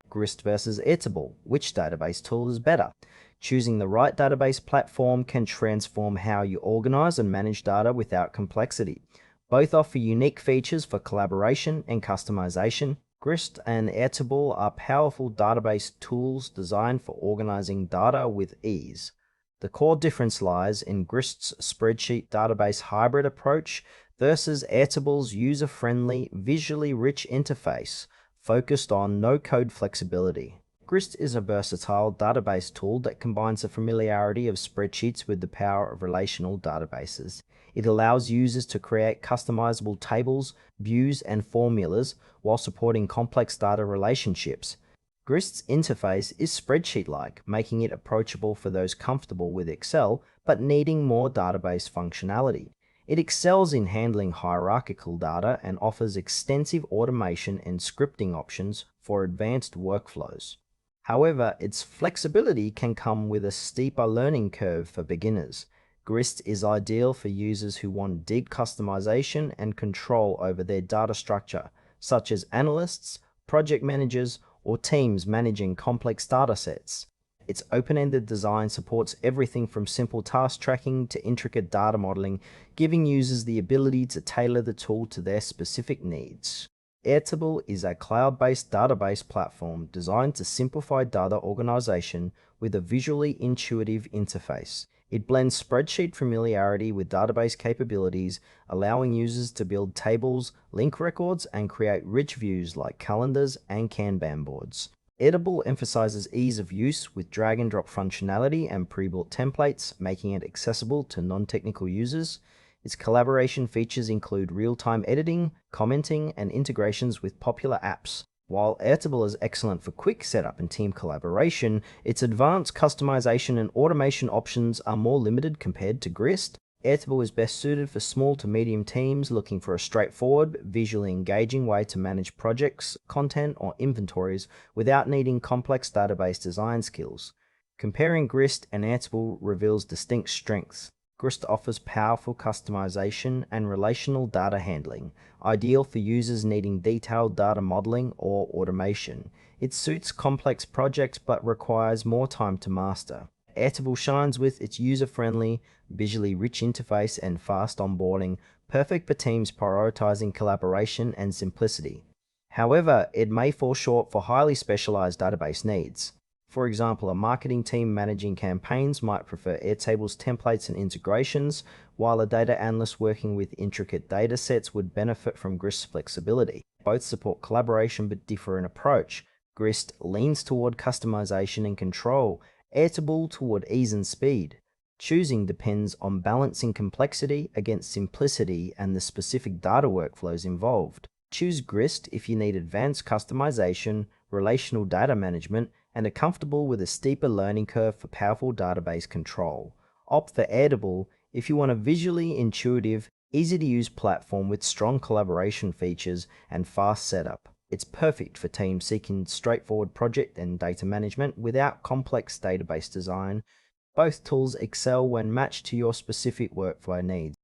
Grist versus Airtable, which database tool is better? Choosing the right database platform can transform how you organize and manage data without complexity. Both offer unique features for collaboration and customization. Grist and Airtable are powerful database tools designed for organizing data with ease. The core difference lies in Grist's spreadsheet database hybrid approach versus Airtable's user-friendly, visually rich interface focused on no-code flexibility. Grist is a versatile database tool that combines the familiarity of spreadsheets with the power of relational databases. It allows users to create customizable tables, views, and formulas while supporting complex data relationships. Grist's interface is spreadsheet-like, making it approachable for those comfortable with Excel but needing more database functionality. It excels in handling hierarchical data and offers extensive automation and scripting options for advanced workflows. However, its flexibility can come with a steeper learning curve for beginners. Grist is ideal for users who want deep customization and control over their data structure, such as analysts, project managers, or teams managing complex datasets. Its open-ended design supports everything from simple task tracking to intricate data modeling, giving users the ability to tailor the tool to their specific needs. Airtable is a cloud-based database platform designed to simplify data organization with a visually intuitive interface. It blends spreadsheet familiarity with database capabilities, allowing users to build tables, link records, and create rich views like calendars and Kanban boards. Airtable emphasizes ease of use with drag-and-drop functionality and pre-built templates, making it accessible to non-technical users. Its collaboration features include real-time editing, commenting, and integrations with popular apps. While Airtable is excellent for quick setup and team collaboration, its advanced customization and automation options are more limited compared to Grist. Airtable is best suited for small to medium teams looking for a straightforward, visually engaging way to manage projects, content, or inventories without needing complex database design skills. Comparing Grist and Airtable reveals distinct strengths. Grist offers powerful customization and relational data handling, ideal for users needing detailed data modeling or automation. It suits complex projects but requires more time to master. Airtable shines with its user-friendly, visually rich interface and fast onboarding, perfect for teams prioritizing collaboration and simplicity. However, it may fall short for highly specialized database needs. For example, a marketing team managing campaigns might prefer Airtable's templates and integrations, while a data analyst working with intricate data sets would benefit from Grist's flexibility. Both support collaboration but differ in approach. Grist leans toward customization and control, Airtable toward ease and speed. Choosing depends on balancing complexity against simplicity and the specific data workflows involved. Choose Grist if you need advanced customization, relational data management, and are comfortable with a steeper learning curve for powerful database control. Opt for Airtable if you want a visually intuitive, easy-to-use platform with strong collaboration features and fast setup. It's perfect for teams seeking straightforward project and data management without complex database design. Both tools excel when matched to your specific workflow needs.